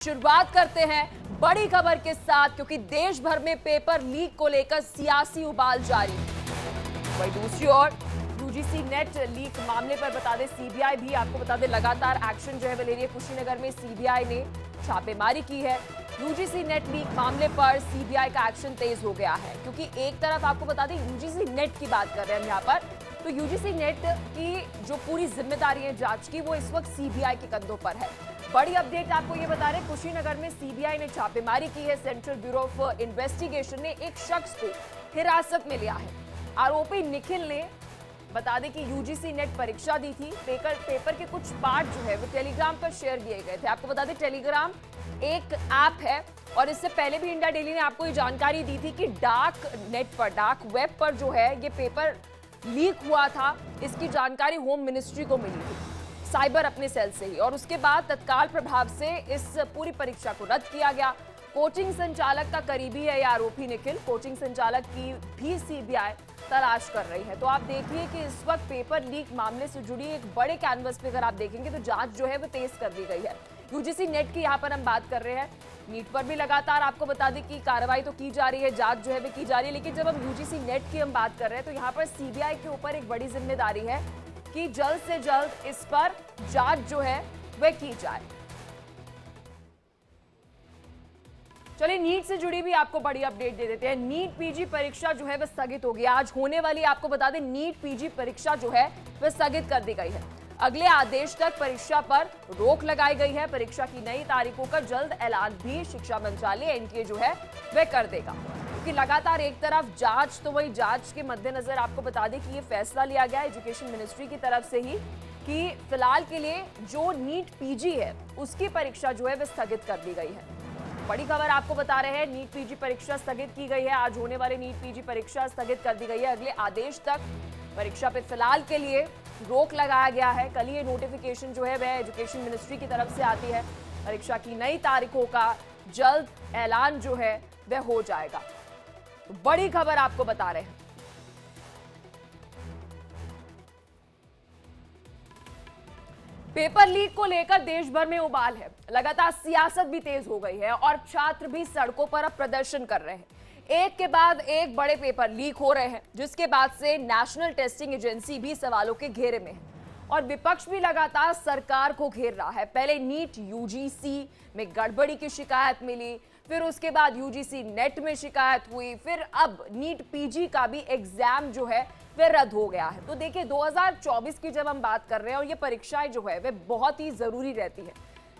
शुरुआत करते हैं बड़ी खबर के साथ, क्योंकि देश भर में पेपर लीक को लेकर सियासी उबाल जारी। वही दूसरी ओर यूजीसी नेट लीक मामले पर बता दें, सीबीआई भी आपको बता दें लगातार एक्शन जो है वो ले रही है। कुशीनगर में सीबीआई ने छापेमारी की है। यूजीसी नेट लीक मामले पर सीबीआई का एक्शन तेज हो गया है, क्योंकि एक तरफ आपको बता दें यूजीसी नेट की बात कर रहे हैं हम यहाँ पर, तो यूजीसी नेट की जो पूरी जिम्मेदारी है जांच की वो इस वक्त सीबीआई के कंधों पर है। बड़ी अपडेट आपको ये बता रहे, कुशीनगर में सीबीआई ने छापेमारी की है। सेंट्रल ब्यूरो ऑफ इन्वेस्टिगेशन ने एक शख्स को हिरासत में लिया है। आरोपी निखिल ने बता दें कि यूजीसी नेट परीक्षा दी थी। पेपर के कुछ पार्ट जो है वो टेलीग्राम पर शेयर किए गए थे। आपको बता दें टेलीग्राम एक ऐप है, और इससे पहले भी इंडिया डेली ने आपको ये जानकारी दी थी कि डार्क नेट पर, डार्क वेब पर जो है ये पेपर लीक हुआ था। इसकी जानकारी होम मिनिस्ट्री को मिली थी साइबर अपने सेल से ही, और उसके बाद तत्काल प्रभाव से इस पूरी परीक्षा को रद्द किया गया। कोचिंग संचालक का करीबी है यह आरोपी निखिल। कोचिंग संचालक की भी सीबीआई तलाश कर रही है। तो आप देखिए कि इस वक्त पेपर लीक मामले से जुड़ी एक बड़े कैनवस पे अगर आप देखेंगे तो जांच जो है वो तेज कर दी गई है। यूजीसी नेट की यहाँ पर हम बात कर रहे हैं। नीट पर भी लगातार आपको बता दें कि कार्रवाई तो की जा रही है, जांच जो है वो की जा रही है, लेकिन जब हम यूजीसी नेट की हम बात कर रहे हैं तो यहाँ पर सीबीआई के ऊपर एक बड़ी जिम्मेदारी है कि जल्द से जल्द इस पर जांच जो है वह की जाए। चलिए नीट से जुड़ी भी आपको बड़ी अपडेट दे देते हैं। नीट पीजी परीक्षा जो है वह स्थगित होगी। आज होने वाली आपको बता दें नीट पीजी परीक्षा जो है वह स्थगित कर दी गई है। अगले आदेश तक परीक्षा पर रोक लगाई गई है। परीक्षा की नई तारीखों का जल्द ऐलान भी शिक्षा मंत्रालय एनटीए जो है वह कर देगा, क्योंकि लगातार एक तरफ जांच, तो वही जांच के मद्देनजर आपको बता दें कि ये फैसला लिया गया एजुकेशन मिनिस्ट्री की तरफ से ही कि फिलहाल के लिए जो नीट पीजी है उसकी परीक्षा जो है वह स्थगित कर दी गई है। बड़ी खबर आपको बता रहे हैं, नीट पीजी परीक्षा स्थगित की गई है। आज होने वाली नीट पीजी परीक्षा स्थगित कर दी गई है। अगले आदेश तक परीक्षा पे फिलहाल के लिए रोक लगाया गया है। कल ये नोटिफिकेशन जो है वह एजुकेशन मिनिस्ट्री की तरफ से आती है। परीक्षा की नई तारीखों का जल्द ऐलान जो है वह हो जाएगा। तो बड़ी खबर आपको बता रहे हैं। पेपर लीक को लेकर देश भर में उबाल है। लगातार सियासत भी तेज हो गई है और छात्र भी सड़कों पर अब प्रदर्शन कर रहे हैं। एक के बाद एक बड़े पेपर लीक हो रहे हैं, जिसके बाद से नेशनल टेस्टिंग एजेंसी भी सवालों के घेरे में है और विपक्ष भी लगातार सरकार को घेर रहा है। पहले नीट यूजीसी में गड़बड़ी की शिकायत मिली, फिर उसके बाद यूजीसी नेट में शिकायत हुई, फिर अब नीट पीजी का भी एग्जाम जो है वह रद्द हो गया है। तो देखिए 2024 की जब हम बात कर रहे हैं, और ये परीक्षाएं जो है वह बहुत ही जरूरी रहती है।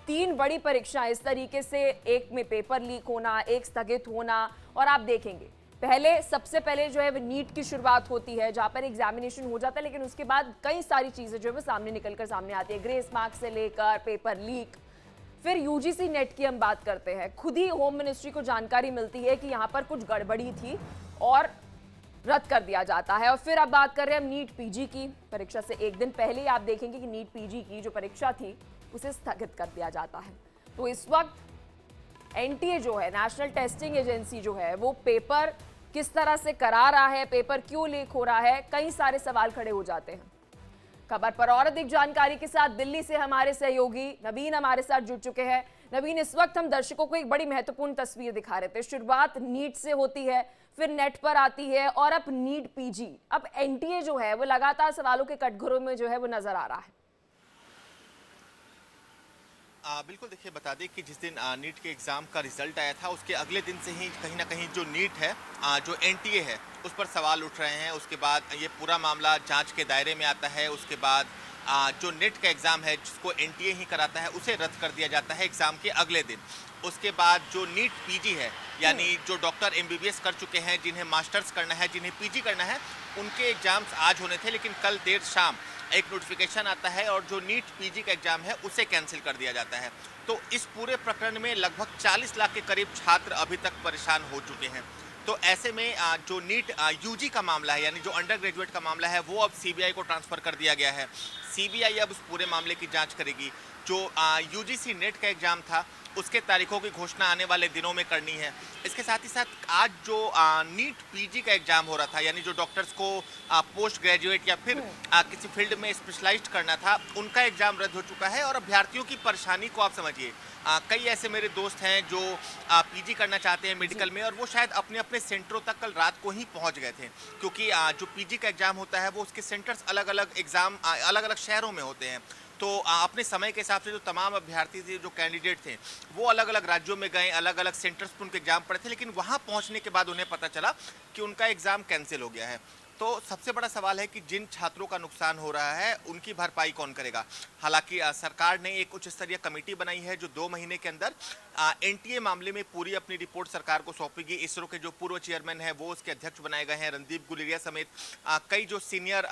3 बड़ी परीक्षाएं इस तरीके से, एक में पेपर लीक होना, एक स्थगित होना, और आप देखेंगे सबसे पहले जो है वो नीट की शुरुआत होती है जहां पर एग्जामिनेशन हो जाता है, लेकिन उसके बाद कई सारी चीजें जो है वो सामने निकलकर सामने आती है, ग्रेस मार्क्स से लेकर पेपर लीक। फिर यूजीसी नेट की हम बात करते हैं, खुद ही होम मिनिस्ट्री को जानकारी मिलती है कि यहाँ पर कुछ गड़बड़ी थी और रद्द कर दिया जाता है। और फिर अब बात कर रहे हैं हम नीट पीजी की परीक्षा से एक दिन पहले ही आप देखेंगे कि नीट पीजी की जो परीक्षा थी उसे स्थगित कर दिया जाता है। तो इस वक्त एनटीए जो है, नेशनल टेस्टिंग एजेंसी जो है, वो पेपर किस तरह से करा रहा है, पेपर क्यों लीक हो रहा है, कई सारे सवाल खड़े हो जाते हैं। खबर पर और अधिक जानकारी के साथ दिल्ली से हमारे सहयोगी नवीन हमारे साथ जुड़ चुके हैं। नवीन, इस वक्त हम दर्शकों को एक बड़ी महत्वपूर्ण तस्वीर दिखा रहे थे। शुरुआत नीट से होती है, फिर नेट पर आती है, और अब नीट पीजी। अब एनटीए जो है वो लगातार सवालों के कटघरों में जो है वो नजर आ रहा है। बिल्कुल, देखिए बता दें कि जिस दिन नीट के एग्ज़ाम का रिजल्ट आया था उसके अगले दिन से ही कहीं ना कहीं जो नीट है, जो एनटीए है, उस पर सवाल उठ रहे हैं। उसके बाद ये पूरा मामला जांच के दायरे में आता है। उसके बाद जो नेट का एग्ज़ाम है जिसको एनटीए ही कराता है उसे रद्द कर दिया जाता है एग्ज़ाम के अगले दिन। उसके बाद जो नीट पीजी है, यानी जो डॉक्टर एमबीबीएस कर चुके हैं, जिन्हें मास्टर्स करना है, जिन्हें पीजी करना है, उनके एग्ज़ाम्स आज होने थे, लेकिन कल देर शाम एक नोटिफिकेशन आता है और जो नीट पीजी का एग्जाम है उसे कैंसिल कर दिया जाता है। तो इस पूरे प्रकरण में लगभग 40 लाख के करीब छात्र अभी तक परेशान हो चुके हैं। तो ऐसे में जो नीट यूजी का मामला है, यानी जो अंडर ग्रेजुएट का मामला है, वो अब सीबीआई को ट्रांसफ़र कर दिया गया है। सीबीआई अब उस पूरे मामले की जांच करेगी। जो यूजीसी नेट का एग्जाम था उसके तारीखों की घोषणा आने वाले दिनों में करनी है। इसके साथ ही साथ आज जो नीट पीजी का एग्जाम हो रहा था, यानी जो डॉक्टर्स को पोस्ट ग्रेजुएट या फिर किसी फील्ड में स्पेशलाइज्ड करना था, उनका एग्जाम रद्द हो चुका है। और अभ्यर्थियों की परेशानी को आप समझिए, कई ऐसे मेरे दोस्त हैं जो पीजी करना चाहते हैं मेडिकल में, और वो शायद अपने अपने सेंटरों तक कल रात को ही पहुंच गए थे, क्योंकि जो पीजी का एग्जाम होता है वो उसके सेंटर्स अलग अलग एग्जाम अलग अलग शहरों में होते हैं। तो अपने समय के हिसाब से जो तमाम अभ्यर्थी थे, जो कैंडिडेट थे, वो अलग अलग राज्यों में गए, अलग अलग सेंटर्स पर उनके एग्जाम पड़े थे, लेकिन वहाँ पहुँचने के बाद उन्हें पता चला कि उनका एग्जाम कैंसिल हो गया है। तो सबसे बड़ा सवाल है कि जिन छात्रों का नुकसान हो रहा है उनकी भरपाई कौन करेगा। हालांकि सरकार ने एक उच्च स्तरीय कमेटी बनाई है जो 2 महीने के अंदर एनटीए मामले में पूरी अपनी रिपोर्ट सरकार को सौंपेगी। इसरो के जो पूर्व चेयरमैन हैं वो उसके अध्यक्ष बनाए गए हैं, रणदीप गुलेरिया समेत कई जो सीनियर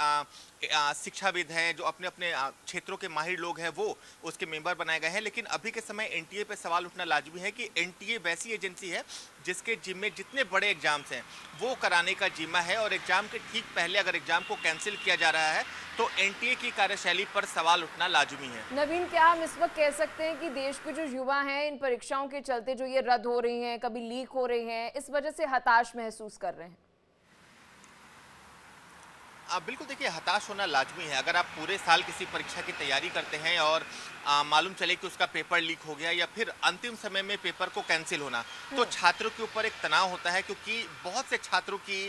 शिक्षाविद हैं, जो अपने अपने क्षेत्रों के माहिर लोग हैं, वो उसके मेंबर बनाए गए हैं। लेकिन अभी के समय एनटीए पे सवाल उठना लाजमी है कि एनटीए वैसी एजेंसी है जिसके जिम्मे जितने बड़े एग्जाम्स हैं वो कराने का जिम्मा है, और एग्जाम के ठीक पहले अगर एग्जाम को कैंसिल किया जा रहा है तो एनटीए की कार्यशैली पर सवाल उठना लाजमी है। नवीन, क्या हम इस वक्त कह सकते हैं कि देश के जो युवा हैं इन परीक्षाओं के चलते जो ये रद्द हो रही हैं, कभी लीक हो रही हैं, इस वजह से हताश महसूस कर रहे हैं? बिल्कुल, देखिए हताश होना लाजमी है। अगर आप पूरे साल किसी परीक्षा की तैयारी करते हैं और मालूम चले कि उसका पेपर लीक हो गया या फिर अंतिम समय में पेपर को कैंसिल होना, तो छात्रों के ऊपर एक तनाव होता है, क्योंकि बहुत से छात्रों की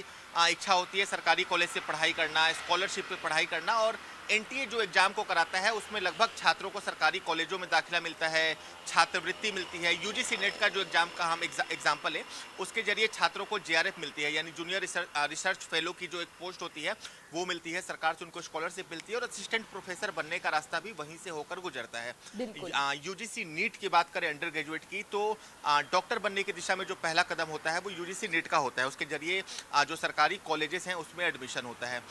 इच्छा होती है सरकारी कॉलेज से पढ़ाई करना, स्कॉलरशिप पे पढ़ाई करना, और एनटीए जो एग्जाम को कराता है उसमें लगभग छात्रों को सरकारी कॉलेजों में दाखिला मिलता है, छात्रवृत्ति मिलती है। यूजीसी नेट का जो एग्जाम का हम एग्जाम्पल है, उसके जरिए छात्रों को जेआरएफ मिलती है, यानी जूनियर रिसर्च फेलो की जो एक पोस्ट होती है वो मिलती है, सरकार से उनको स्कॉलरशिप मिलती है, और असिस्टेंट प्रोफेसर बनने का रास्ता भी वहीं से होकर गुजरता है। यूजीसी नीट की बात करें अंडर ग्रेजुएट की, तो डॉक्टर बनने की दिशा में जो पहला कदम होता है वो यूजीसी नेट का होता है। उसके जरिए जो सरकारी कॉलेजेस हैं उसमें एडमिशन होता है।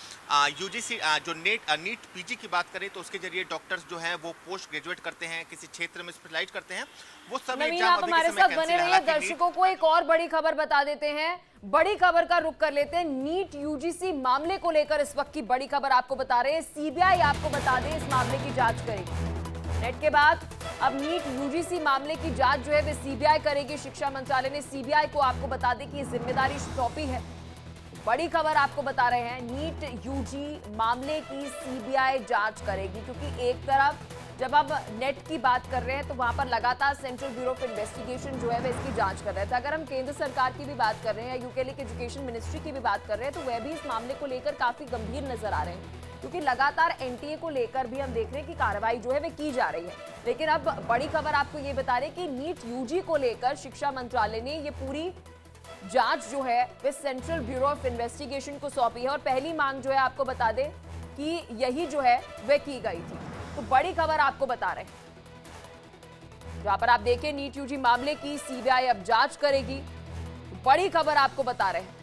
यूजीसी जो नीट पीजी की बात करें तो उसके जरिए डॉक्टर्स जो हैं वो पोस्ट ग्रेजुएट करते हैं, किसी क्षेत्र में स्पेशलाइज करते हैं। वो सब एग्जाम आप हमारे साथ बने रहिए। दर्शकों को एक और बड़ी खबर बता देते हैं, बड़ी खबर का रुख कर लेते हैं। नीट यूजीसी मामले को लेकर इस वक्त की बड़ी खबर आपको बता रहे हैं। सीबीआई आपको बता दें इस मामले की जांच करेगी। नेट के बाद अब नीट यूजीसी मामले की जांच जो है वे सीबीआई करेगी। शिक्षा मंत्रालय ने सीबीआई को आपको बता दें कि जिम्मेदारी सौंपी है। बड़ी खबर आपको बता रहे हैं, नीट यूजी मामले की सीबीआई जांच करेगी, क्योंकि एक तरफ जब आप नेट की बात कर रहे हैं तो वहां पर लगातार सेंट्रल ब्यूरो ऑफ इन्वेस्टिगेशन जो है वह इसकी जांच कर रहे थे। अगर हम केंद्र सरकार की भी बात कर रहे हैं या यूके की एजुकेशन मिनिस्ट्री की भी बात कर रहे हैं तो वह भी इस मामले को लेकर काफी गंभीर नजर आ रहे हैं, क्योंकि लगातार एनटीए को लेकर भी हम देख रहे हैं कि कार्रवाई जो है वह की जा रही है। लेकिन अब बड़ी खबर आपको ये बता रहे कि नीट यूजी को लेकर शिक्षा मंत्रालय ने ये पूरी जांच जो है वे सेंट्रल ब्यूरो ऑफ इन्वेस्टिगेशन को सौंपी है, और पहली मांग जो है आपको बता दें कि यही जो है वह की गई थी। तो बड़ी खबर आपको बता रहे हैं, जहां पर आप देखें नीट यूजी मामले की सीबीआई अब जांच करेगी। बड़ी खबर आपको बता रहे हैं।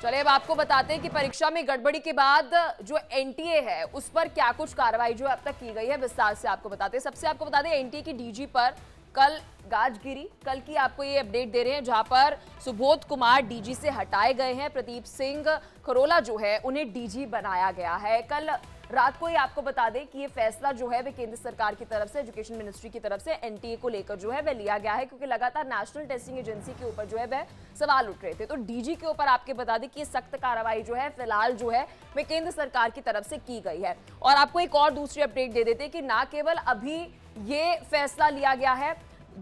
चलिए अब आपको बताते हैं कि परीक्षा में गड़बड़ी के बाद जो एनटीए है उस पर क्या कुछ कार्रवाई जो अब तक की गई है, विस्तार से आपको बताते हैं। सबसे आपको बता दें एनटीए की डीजी पर कल गाज गिरी। कल की आपको ये अपडेट दे रहे हैं, जहां पर सुबोध कुमार डीजी से हटाए गए हैं, प्रदीप सिंह खरोला जो है उन्हें डीजी बनाया गया है। कल रात को ही आपको बता दें कि ये फैसला जो है वह केंद्र सरकार की तरफ से, एजुकेशन मिनिस्ट्री की तरफ से एनटीए को लेकर जो है वह लिया गया है, क्योंकि लगातार नेशनल टेस्टिंग एजेंसी के ऊपर जो है वह सवाल उठ रहे थे। तो डीजी के ऊपर आपके बता दें कि ये सख्त कार्रवाई जो है फिलहाल जो है वह केंद्र सरकार की तरफ से की गई है। और आपको एक और दूसरी अपडेट दे देते कि ना केवल अभी ये फैसला लिया गया है,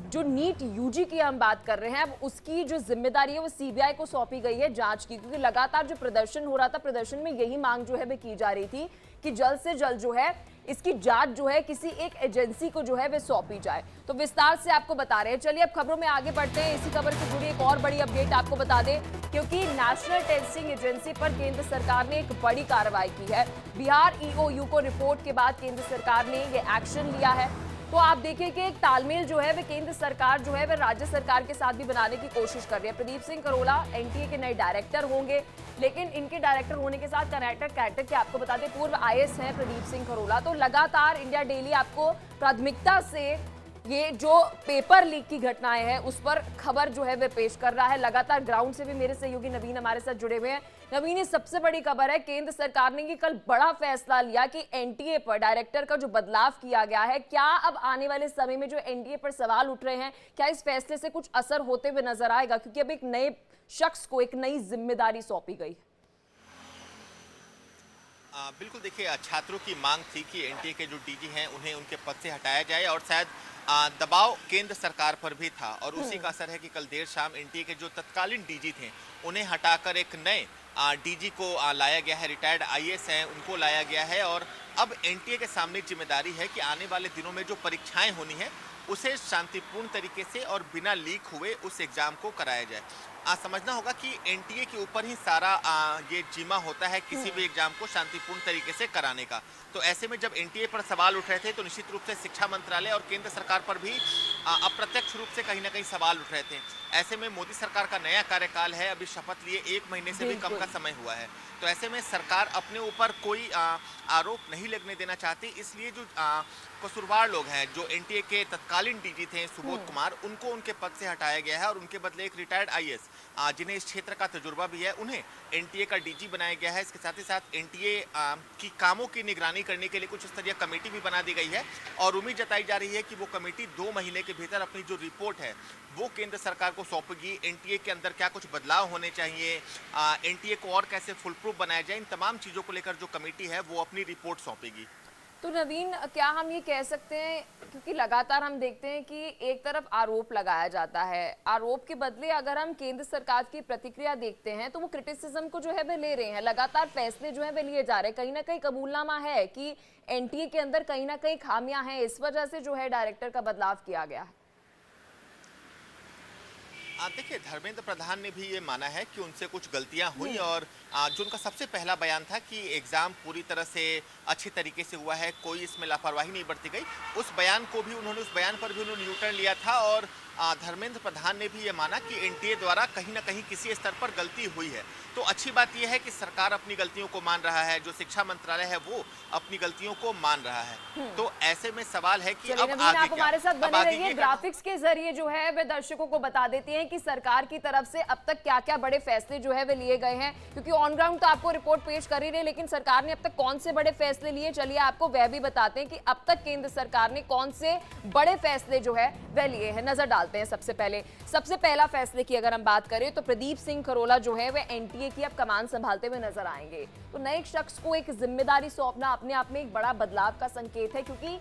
जो नीट यूजी की हम बात कर रहे हैं, अब उसकी जो जिम्मेदारी है वो सीबीआई को सौंपी गई है जांच की, क्योंकि लगातार जो प्रदर्शन हो रहा था, प्रदर्शन में यही मांग जो है वह की जा रही थी कि जल्द से जल्द जो है इसकी जांच जो है किसी एक एजेंसी को जो है वह सौंपी जाए। तो विस्तार से आपको बता रहे हैं। चलिए अब खबरों में आगे बढ़ते हैं। इसी खबर से जुड़ी एक और बड़ी अपडेट आपको बता दें, क्योंकि नेशनल टेस्टिंग एजेंसी पर केंद्र सरकार ने एक बड़ी कार्रवाई की है। बिहार ईओयू को रिपोर्ट के बाद केंद्र सरकार ने ये एक्शन लिया है। तो आप देखिए कि एक तालमेल जो है वह केंद्र सरकार जो है वह राज्य सरकार के साथ भी बनाने की कोशिश कर रही है। प्रदीप सिंह खरोला एनटीए के नए डायरेक्टर होंगे, लेकिन इनके डायरेक्टर होने के साथ कर्नाटक कैडर के आपको बता दें पूर्व आईएएस हैं प्रदीप सिंह खरोला। तो लगातार इंडिया डेली आपको प्राथमिकता से ये जो पेपर लीक की घटनाएं हैं उस पर खबर जो है वे पेश कर रहा है। लगातार ग्राउंड से भी मेरे सहयोगी नवीन हमारे साथ जुड़े हुए हैं। नवीन, ये सबसे बड़ी खबर है, केंद्र सरकार ने कि कल बड़ा फैसला लिया कि एनटीए पर डायरेक्टर का जो बदलाव किया गया है, क्या अब आने वाले समय में जो एनटीए पर सवाल उठ रहे हैं, क्या इस फैसले से कुछ असर होते हुए नजर आएगा? क्योंकि अब एक नए शख्स को एक नई जिम्मेदारी सौंपी गई है। बिल्कुल देखिए, छात्रों की मांग थी कि एनटीए के जो डीजी हैं उन्हें उनके पद से हटाया जाए और शायद दबाव केंद्र सरकार पर भी था और उसी का असर है कि कल देर शाम एनटीए के जो तत्कालीन डीजी थे उन्हें हटाकर एक नए डीजी को लाया गया है। रिटायर्ड आईएएस हैं उनको लाया गया है और अब एनटीए के सामने जिम्मेदारी है कि आने वाले दिनों में जो परीक्षाएं होनी है उसे शांतिपूर्ण तरीके से और बिना लीक हुए उस एग्जाम को कराया जाए। समझना होगा कि एनटीए के ऊपर ही सारा ये जिम्मा होता है किसी भी एग्जाम को शांतिपूर्ण तरीके से कराने का। तो ऐसे में जब एनटीए पर सवाल उठ रहे थे तो निश्चित रूप से शिक्षा मंत्रालय और केंद्र सरकार पर भी अप्रत्यक्ष रूप से कहीं ना कहीं सवाल उठ रहे थे। ऐसे में मोदी सरकार का नया कार्यकाल है, अभी शपथ लिए 1 महीने से भी कम का समय हुआ है। तो ऐसे में सरकार अपने ऊपर कोई आरोप नहीं लगने देना चाहती, इसलिए जो कसूरवार लोग हैं, जो एनटीए के तत्कालीन डीजी थे सुबोध कुमार, उनको उनके पद से हटाया गया है और उनके बदले एक रिटायर्ड आईएएस जिन्हें इस क्षेत्र का तजुर्बा भी है उन्हें एनटीए का डीजी बनाया गया है। इसके साथ ही साथ एनटीए की कामों की निगरानी करने के लिए कुछ स्तरीय कमेटी भी बना दी गई है और उम्मीद जताई जा रही है कि वो कमेटी 2 महीने के भीतर अपनी जो रिपोर्ट है वो केंद्र सरकार को सौंपेगी। एनटीए के अंदर क्या कुछ बदलाव होने चाहिए, एनटीए को और कैसे फुल प्रूफ बनाया जाए, इन तमाम चीज़ों को लेकर जो कमेटी है वो अपनी रिपोर्ट सौंपेगी। तो नवीन, क्या हम ये कह सकते हैं, क्योंकि लगातार हम देखते हैं कि एक तरफ आरोप लगाया जाता है, आरोप के बदले अगर हम केंद्र सरकार की प्रतिक्रिया देखते हैं तो वो क्रिटिसिज्म को जो है वे ले रहे हैं, लगातार फैसले जो है वे लिए जा रहे हैं। कहीं ना कहीं कबूलनामा है कि एनटीए के अंदर कहीं ना कहीं खामियां हैं, इस वजह से जो है डायरेक्टर का बदलाव किया गया है। देखिए, धर्मेंद्र प्रधान ने भी ये माना है कि उनसे कुछ गलतियां हुई और जो उनका सबसे पहला बयान था कि एग्जाम पूरी तरह से अच्छे तरीके से हुआ है, कोई इसमें लापरवाही नहीं बरती गई, उस बयान पर भी उन्होंने न्यूट्रल लिया था और धर्मेंद्र प्रधान ने भी ये माना कि एनटीए द्वारा कहीं ना कहीं किसी स्तर पर गलती हुई है। तो अच्छी बात यह है कि सरकार अपनी गलतियों को मान रहा है, जो शिक्षा मंत्रालय है वो अपनी गलतियों को मान रहा है। तो ऐसे में सवाल है कि अब आगे आप हमारे साथ बने रहिए। क्या? ग्राफिक्स के जरिए जो है वे दर्शकों को बता देते हैं कि सरकार की तरफ से अब तक क्या क्या बड़े फैसले जो है वे लिए गए हैं, क्योंकि ऑन ग्राउंड तो आपको रिपोर्ट पेश कर ही रहे, लेकिन सरकार ने अब तक कौन से बड़े फैसले लिए, चलिए आपको वह भी बताते हैं कि अब तक केंद्र सरकार ने कौन से बड़े फैसले जो है वह लिए हैं। नजर डालते हैं सबसे पहला फैसले की अगर हम बात करें तो प्रदीप सिंह खरोला जो है वह एनटीए की अब कमान संभालते हुए नजर आएंगे। तो नए शख्स को एक जिम्मेदारी सौंपना अपने आप में एक बड़ा बदलाव का संकेत है, क्योंकि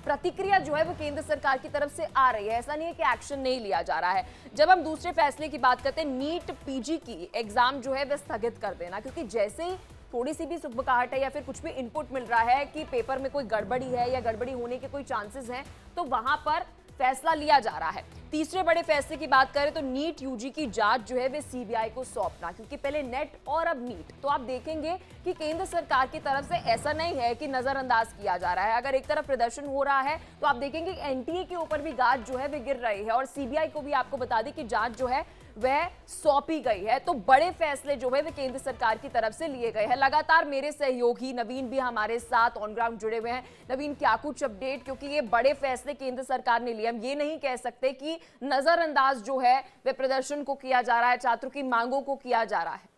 प्रतिक्रिया जो है वो केंद्र सरकार की तरफ से आ रही है, ऐसा नहीं है कि एक्शन नहीं लिया जा रहा है। जब हम दूसरे फैसले की बात करते हैं, नीट पीजी की एग्जाम जो है वह स्थगित कर देना, क्योंकि जैसे ही थोड़ी सी भी सुबकाहट है या फिर कुछ भी इनपुट मिल रहा है कि पेपर में कोई गड़बड़ी है या गड़बड़ी होने के कोई चांसेस हैं, तो वहां पर फैसला लिया जा रहा है। तीसरे बड़े फैसले की बात करें तो नीट यूजी की जांच जो है वे सीबीआई को सौंपना, क्योंकि पहले नेट और अब नीट। तो आप देखेंगे कि केंद्र सरकार की तरफ से ऐसा नहीं है कि नजरअंदाज किया जा रहा है। अगर एक तरफ प्रदर्शन हो रहा है तो आप देखेंगे एनटीए के ऊपर भी गाज जो है वे गिर रही है और सीबीआई को भी आपको बता दें कि जांच जो है वह सौंपी गई है। तो बड़े फैसले जो है वे केंद्र सरकार की तरफ से लिए गए हैं। लगातार मेरे सहयोगी नवीन भी हमारे साथ ऑन ग्राउंड जुड़े हुए हैं। नवीन, क्या कुछ अपडेट, क्योंकि ये बड़े फैसले केंद्र सरकार ने लिए, हम ये नहीं कह सकते कि नजरअंदाज जो है वह प्रदर्शन को किया जा रहा है, छात्रों की मांगों को किया जा रहा है।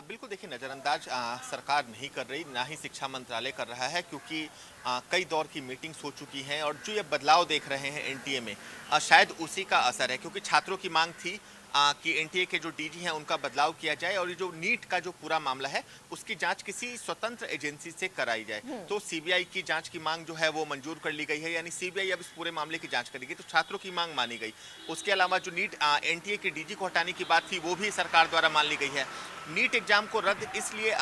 बिल्कुल देखिए, नज़रअंदाज सरकार नहीं कर रही, ना ही शिक्षा मंत्रालय कर रहा है, क्योंकि कई दौर की मीटिंग्स हो चुकी हैं और जो ये बदलाव देख रहे हैं एनटीए में शायद उसी का असर है, क्योंकि छात्रों की मांग थी कि एनटीए के जो डीजी हैं उनका बदलाव किया जाए और ये जो नीट का जो पूरा मामला है उसकी जांच किसी स्वतंत्र एजेंसी से कराई जाए। तो सीबीआई की जांच की मांग जो है वो मंजूर कर ली गई है, यानी सीबीआई अब इस पूरे मामले की जांच करेगी, तो छात्रों की मांग मानी गई। उसके अलावा जो नीट एनटीए के डीजी को हटाने की बात थी वो भी सरकार द्वारा मान ली गई है। नीट एग्जाम को रद्द इसलिए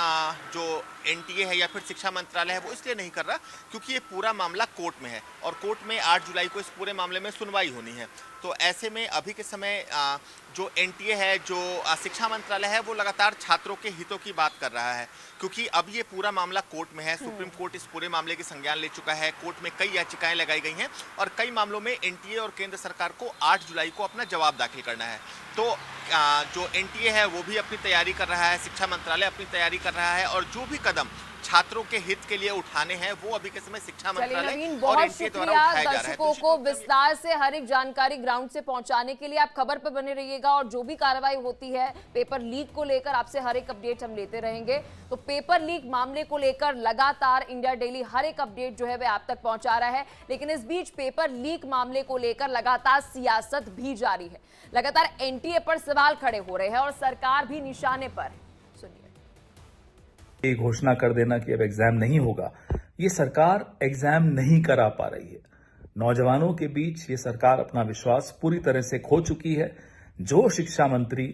जो एनटीए है या फिर शिक्षा मंत्रालय है वो इसलिए नहीं कर रहा क्योंकि ये पूरा मामला कोर्ट में है और कोर्ट में 8 जुलाई को इस पूरे मामले में सुनवाई होनी है। तो ऐसे में अभी के समय जो एनटीए है, जो शिक्षा मंत्रालय है, वो लगातार छात्रों के हितों की बात कर रहा है, क्योंकि अब ये पूरा मामला कोर्ट में है। सुप्रीम कोर्ट इस पूरे मामले के संज्ञान ले चुका है। कोर्ट में कई याचिकाएं लगाई गई हैं और कई मामलों में एनटीए और केंद्र सरकार को 8 जुलाई को अपना जवाब दाखिल करना है। तो जो एनटीए है वो भी अपनी तैयारी कर रहा है, शिक्षा मंत्रालय अपनी तैयारी कर रहा है और जो भी कदम छात्रों के हित के लिए उठाने हैं वो अभी के समय शिक्षा चलिए मंत्रालय नवीन, और बहुत एनटीए द्वारा शुक्रिया उठाया जा रहा है। दर्शकों को विस्तार से हर एक जानकारी ग्राउंड से पहुंचाने के लिए। आप खबर पर बने रहिएगा और जो भी कार्रवाई होती है पेपर लीक को लेकर आपसे हर एक अपडेट हम लेते रहेंगे। तो पेपर लीक मामले को लेकर लगातार इंडिया डेली हर एक अपडेट जो है वह आप तक पहुंचा रहा है, लेकिन इस बीच पेपर लीक मामले को लेकर लगातार सियासत भी जारी है। लगातार एनटीए पर सवाल खड़े हो रहे हैं और सरकार भी निशाने पर है। ये घोषणा कर देना कि अब एग्जाम नहीं होगा, ये सरकार एग्जाम नहीं करा पा रही है। नौजवानों के बीच ये सरकार अपना विश्वास पूरी तरह से खो चुकी है। जो शिक्षा मंत्री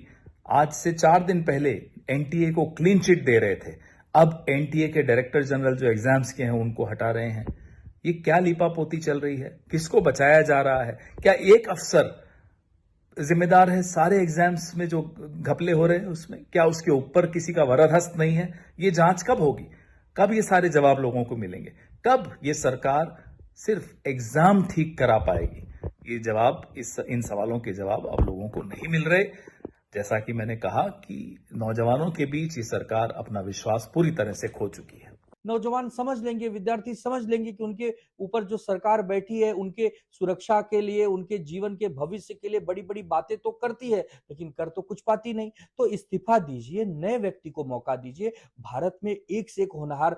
आज से 4 दिन पहले एनटीए को क्लीन चिट दे रहे थे, अब एनटीए के डायरेक्टर जनरल जो एग्जाम्स के हैं उनको हटा रहे हैं। ये क्या लीपापोती चल रही है? किसको बचाया जा रहा है? क्या एक अफसर जिम्मेदार है सारे एग्जाम्स में जो घपले हो रहे हैं उसमें? क्या उसके ऊपर किसी का वरदहस्त नहीं है? ये जांच कब होगी? कब ये सारे जवाब लोगों को मिलेंगे? कब ये सरकार सिर्फ एग्जाम ठीक करा पाएगी? ये जवाब, इन सवालों के जवाब अब लोगों को नहीं मिल रहे। जैसा कि मैंने कहा कि नौजवानों के बीच ये सरकार अपना विश्वास पूरी तरह से खो चुकी है। नौजवान समझ लेंगे, विद्यार्थी समझ लेंगे कि उनके ऊपर जो सरकार बैठी है उनके सुरक्षा के लिए, उनके जीवन के भविष्य के लिए बड़ी बड़ी बातें तो करती है, लेकिन कर तो कुछ पाती नहीं। तो इस्तीफा दीजिए, नए व्यक्ति को मौका दीजिए। भारत में एक से एक होनहार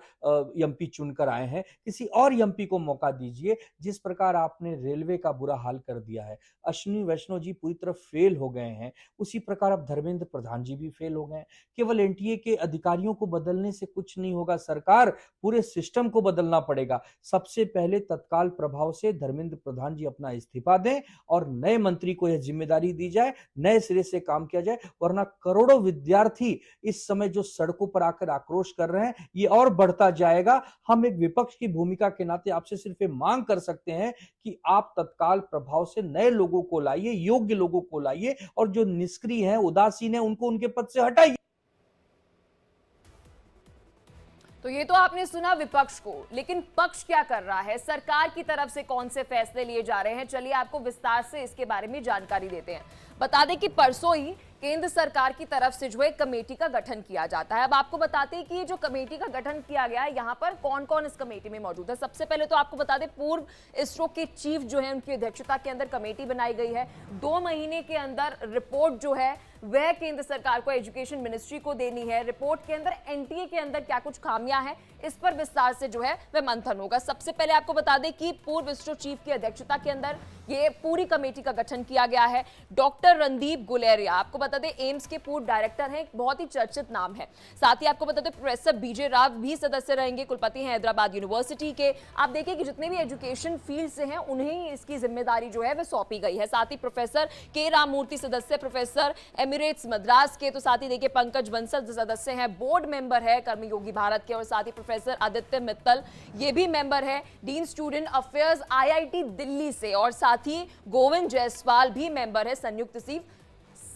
एमपी चुनकर आए हैं, किसी और एमपी को मौका दीजिए। जिस प्रकार आपने रेलवे का बुरा हाल कर दिया है, अश्विनी वैष्णव जी पूरी तरह फेल हो गए हैं, उसी प्रकार अब धर्मेंद्र प्रधान जी भी फेल हो गए हैं। केवल एनटीए के अधिकारियों को बदलने से कुछ नहीं होगा, सरकार पूरे सिस्टम को बदलना पड़ेगा। सबसे पहले तत्काल प्रभाव से धर्मेंद्र प्रधान जी अपना इस्तीफा दें और नए मंत्री को यह जिम्मेदारी दी जाए, नए सिरे से काम किया जाए, वरना करोड़ों विद्यार्थी इस समय जो सड़कों पर आकर आक्रोश कर रहे हैं ये और बढ़ता जाएगा। हम एक विपक्ष की भूमिका के नाते आपसे सिर्फ ये मांग कर सकते हैं कि आप तत्काल प्रभाव से नए लोगों को लाइए, योग्य लोगों को लाइए और जो निष्क्रिय हैं, उदासीन हैं, उनको उनके पद से हटाइए। तो ये तो आपने सुना विपक्ष को, लेकिन पक्ष क्या कर रहा है? सरकार की तरफ से कौन से फैसले लिए जा रहे हैं? चलिए आपको विस्तार से इसके बारे में जानकारी देते हैं। बता दें कि परसों ही केंद्र सरकार की तरफ से जो है कमेटी का गठन किया जाता है। अब आपको बताते हैं कि ये जो कमेटी का गठन किया गया है, यहाँ पर कौन कौन इस कमेटी में मौजूद है। सबसे पहले तो आपको बता दें पूर्व इसरो के चीफ जो है उनकी अध्यक्षता के अंदर कमेटी बनाई गई है। 2 महीने के अंदर रिपोर्ट जो है वह केंद्र सरकार को, एजुकेशन मिनिस्ट्री को देनी है। रिपोर्ट के अंदर एनटीए के अंदर क्या कुछ खामियां हैं इस पर विस्तार से जो है वह मंथन होगा। सबसे पहले आपको बता दें कि पूर्व इसरो चीफ की अध्यक्षता के अंदर ये पूरी कमेटी का गठन किया गया है। डॉक्टर रणदीप गुलेरिया, आपको बता दें एम्स के पूर्व डायरेक्टर हैं, बहुत ही चर्चित नाम है। साथ ही आपको बता दें प्रोफेसर बीजे राव भी सदस्य रहेंगे, कुलपति हैं हैदराबाद यूनिवर्सिटी के। आप देखिए कि जितने भी एजुकेशन फील्ड से हैं उन्हें इसकी जिम्मेदारी जो है वह सौंपी गई है। साथ ही प्रोफेसर के राममूर्ति सदस्य, प्रोफेसर एमिरेट्स मद्रास के। तो साथ ही देखिए पंकज बंसल सदस्य हैं, बोर्ड मेंबर है कर्मयोगी भारत के। और साथ ही प्रोफेसर आदित्य मित्तल ये भी मेंबर है dean student affairs IIT Delhi से। और साथ ही गोविंद जायसवाल भी मेंबर है संयुक्त सचिव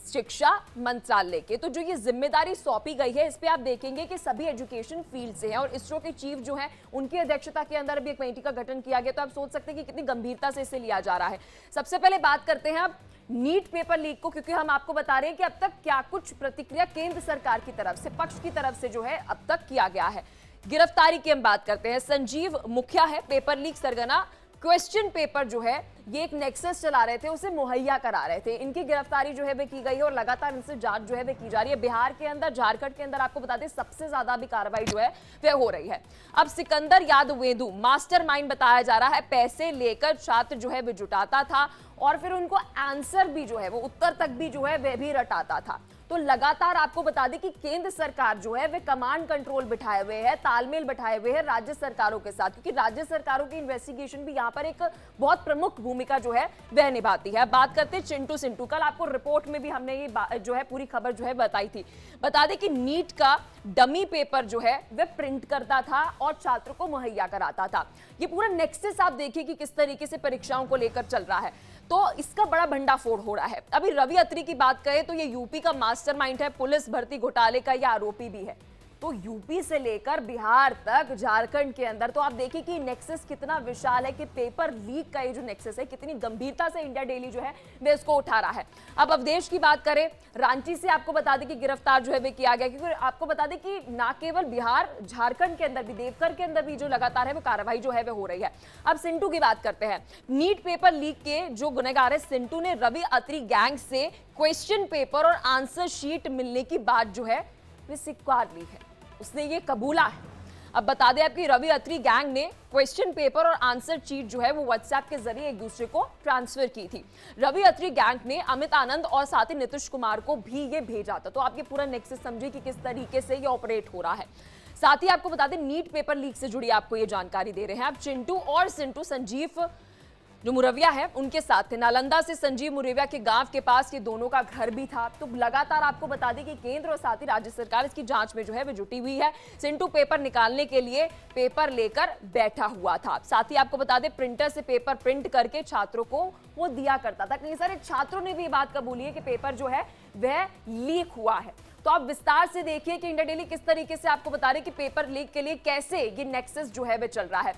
शिक्षा मंत्रालय के। तो जो ये जिम्मेदारी सौंपी गई है इस पे आप देखेंगे कि सभी एजुकेशन फील्ड से हैं और इसरो के चीफ जो हैं उनकी अध्यक्षता के अंदर भी एक कमेटी का गठन किया गया। तो आप सोच सकते हैं कि कितनी गंभीरता से इसे लिया जा रहा है। सबसे पहले बात करते हैं अब नीट पेपर लीक को, क्योंकि हम आपको बता रहे हैं कि अब तक क्या कुछ प्रतिक्रिया केंद्र सरकार की तरफ से, पक्ष की तरफ से जो है अब तक किया गया है। गिरफ्तारी की हम बात करते हैं। संजीव मुखिया है पेपर लीक सरगना, क्वेश्चन पेपर जो है ये एक नेक्सस चला रहे थे, उसे मुहैया करा रहे थे। इनकी गिरफ्तारी जो है वह की गई है और लगातार इनसे जांच जो है वह की जा रही है। बिहार के अंदर, झारखंड के अंदर आपको बता दें सबसे ज्यादा भी कार्रवाई जो है वह हो रही है। अब सिकंदर यादवेंदु मास्टरमाइंड बताया जा रहा है, पैसे लेकर छात्र जो है वह जुटाता था और फिर उनको आंसर भी जो है वो उत्तर तक भी जो है वह भी रटाता था। तो लगातार आपको बता दें कि केंद्र सरकार जो है वह कमांड कंट्रोल बिठाए हुए है, तालमेल बिठाए हुए है राज्य सरकारों के साथ, क्योंकि राज्य सरकारों की इन्वेस्टिगेशन भी यहाँ पर एक बहुत प्रमुख भूमिका जो है वह निभाती है। बात करते हैं चिंटू सिंटू, कल आपको रिपोर्ट में भी हमने ये जो है पूरी खबर जो है बताई थी। बता दें कि नीट का डमी पेपर जो है वह प्रिंट करता था और छात्र को मुहैया कराता था। ये पूरा नेक्सस आप देखिए कि किस तरीके से परीक्षाओं को लेकर चल रहा है, तो इसका बड़ा भंडाफोड़ हो रहा है। अभी रवि अत्री की बात करें तो ये यूपी का मास्टरमाइंड है, पुलिस भर्ती घोटाले का ये आरोपी भी है। तो यूपी से लेकर बिहार तक, झारखंड के अंदर, तो आप देखिए कि नेक्सस कितना विशाल है, कि पेपर लीक का ये जो नेक्सस है कितनी गंभीरता से इंडिया डेली जो है वे इसको उठा रहा है। अब अवधेश की बात करें, रांची से आपको बता दें कि गिरफ्तार जो है वे किया गया, क्योंकि आपको बता दें कि ना केवल बिहार, झारखंड के अंदर भी, देवघर के अंदर भी जो लगातार है वो कार्रवाई जो है वो हो रही है। अब सिंटू की बात करते हैं। नीट पेपर लीक के जो गुनहगार है सिंटू ने रवि अत्री गैंग से क्वेश्चन पेपर और आंसर शीट मिलने की बात जो है वे स्वीकार ली है, उसने ये कबूला है। अब बता दें आपकी रवि अत्री गैंग ने क्वेश्चन पेपर और आंसर शीट जो है वो व्हाट्सएप के जरिए एक दूसरे को ट्रांसफर की थी। रवि अत्री गैंग ने अमित आनंद और साथ ही नीतीश कुमार को भी ये भेजा था। तो आप ये पूरा नेक्सस समझिए कि किस तरीके से ये ऑपरेट हो रहा है। साथ ही आपको बता दें नीट पेपर लीक से जुड़ी आपको ये जानकारी दे रहे हैं। अब चिंटू और सिंटू संजीव जो मुरविया है उनके साथ थे। नालंदा से संजीव मुरविया के गांव के पास ये दोनों का घर भी था। तो लगातार आपको बता दें कि केंद्र और साथ ही राज्य सरकार इसकी जांच में जो है वो जुटी हुई है। सिंटू पेपर निकालने के लिए पेपर लेकर बैठा हुआ था। साथ ही आपको बता दें प्रिंटर से पेपर प्रिंट करके छात्रों को वो दिया करता था। कई सारे छात्रों ने भी ये बात कबूली है कि पेपर जो है वह लीक हुआ है। तो आप विस्तार से देखिए कि इंडिया डेली किस तरीके से आपको बता रहे कि पेपर लीक के लिए कैसे ये नेक्सस जो है वह चल रहा है।